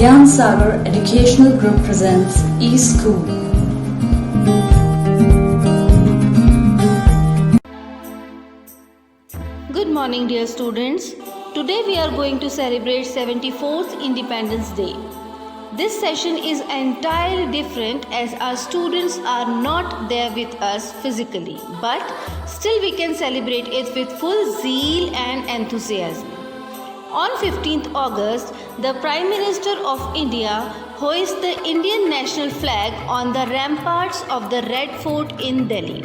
Gyan Sagar Educational Group presents eSchool. Good morning, dear students. Today we are going to celebrate 74th Independence Day. This session is entirely different as our students are not there with us physically, but still we can celebrate it with full zeal and enthusiasm. On 15th August, the Prime Minister of India hoists the Indian national flag on the ramparts of the Red Fort in Delhi.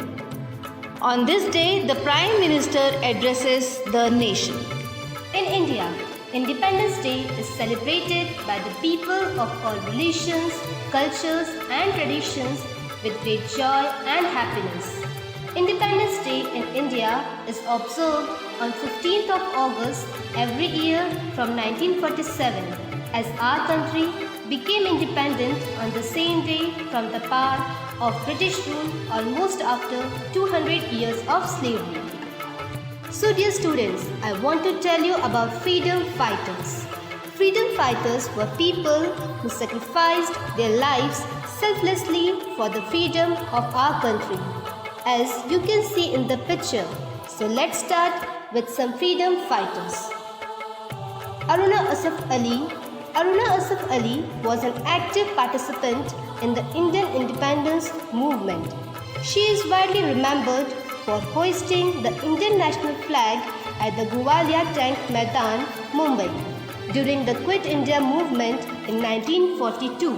On this day, the Prime Minister addresses the nation. In India, Independence Day is celebrated by the people of all religions, cultures and traditions with great joy and happiness. Independence Day in India is observed on 15th of August every year from 1947 as our country became independent on the same day from the power of British rule almost after 200 years of slavery. So dear students, I want to tell you about freedom fighters. Freedom fighters were people who sacrificed their lives selflessly for the freedom of our country, as you can see in the picture. So let's start with some freedom fighters. Aruna Asaf Ali was an active participant in the Indian independence movement. She is widely remembered for hoisting the Indian national flag at the Gwalior Tank Maidan, Mumbai, during the Quit India movement in 1942.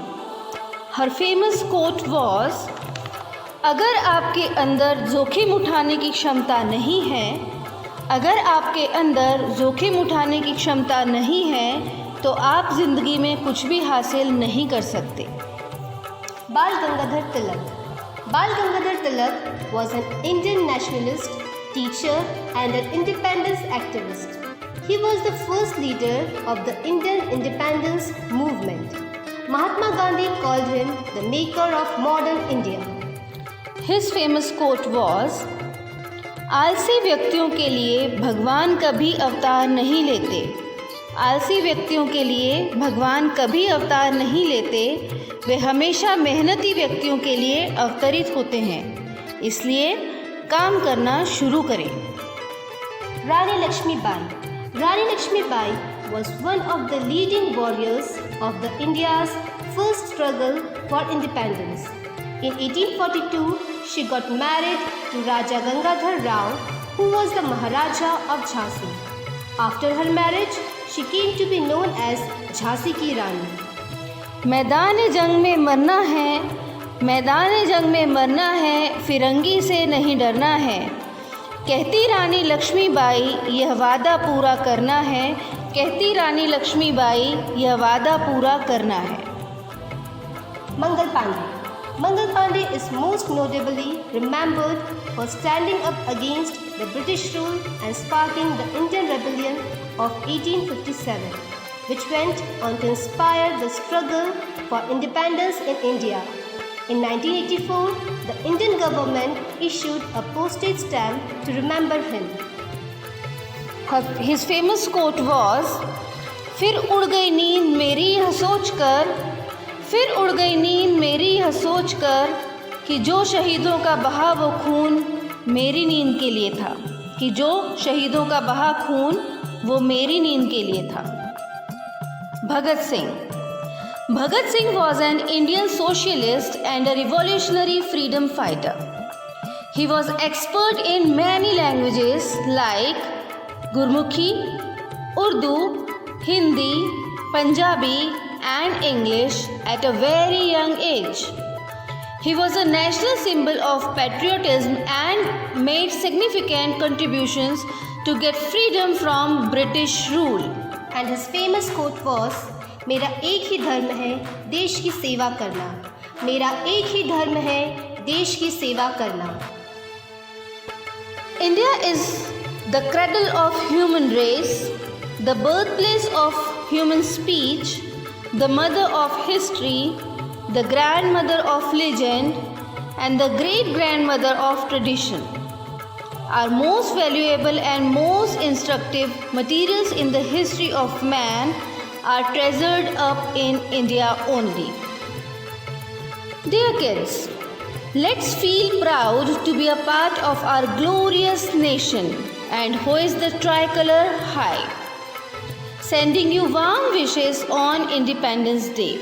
Her famous quote was, अगर आपके अंदर जोखिम उठाने की क्षमता नहीं है, अगर आपके अंदर जोखिम उठाने की क्षमता नहीं है, तो आप जिंदगी में कुछ भी हासिल नहीं कर सकते. Bal Gangadhar Tilak was an Indian nationalist, teacher and an independence activist. He was the first leader of the Indian independence movement. Mahatma Gandhi called him the maker of modern India. His famous quote was, आलसी व्यक्तियों के लिए भगवान कभी अवतार नहीं लेते. आलसी व्यक्तियों के लिए भगवान कभी अवतार नहीं लेते, वे हमेशा मेहनती व्यक्तियों के लिए अवतरित होते हैं. इसलिए काम करना शुरू करें. Rani Lakshmi Bai was one of the leading warriors of the India's first struggle for independence. In 1842, she got married to Raja Gangadhar Rao, who was the Maharaja of Jhansi. After her marriage, she came to be known as Jhansi ki Rani. मैदान जंग में मरना है, मैदान जंग में मरना है, फिरंगी से नहीं डरना है. कहती रानी लक्ष्मीबाई यह वादा पूरा करना है, कहती रानी लक्ष्मीबाई यह वादा पूरा करना है. Mangal Pandey is most notably remembered for standing up against the British rule and sparking the Indian Rebellion of 1857, which went on to inspire the struggle for independence in India. In 1984, the Indian government issued a postage stamp to remember him. His famous quote was, फिर उड़ गई नींद मेरी यह सोचकर, फिर उड़ गई नींद मेरी यह सोचकर कि जो शहीदों का बहा वो खून मेरी नींद के लिए था, कि जो शहीदों का बहा खून वो मेरी नींद के लिए था. Bhagat Singh was an Indian socialist and a revolutionary freedom fighter. He was expert in many languages like Gurmukhi, Urdu, Hindi, Punjabi and English at a very young age. He was a national symbol of patriotism and made significant contributions to get freedom from British rule. And his famous quote was, मेरा एक ही धर्म है देश की सेवा करना. मेरा एक ही धर्म है देश की सेवा करना. India is the cradle of human race, the birthplace of human speech, the mother of history, the grandmother of legend, and the great-grandmother of tradition. Our most valuable and most instructive materials in the history of man are treasured up in India only. Dear kids, let's feel proud to be a part of our glorious nation and hoist the tricolor high. Sending you warm wishes on Independence Day.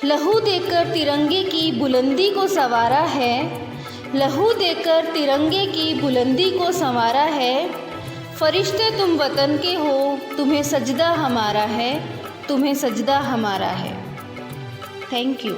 लहू देकर तिरंगे की बुलंदी को संवारा है, लहू देकर तिरंगे की बुलंदी को संवारा है। फरिश्ते तुम वतन के हो, तुम्हें सजदा हमारा है, तुम्हें सजदा हमारा है। Thank you.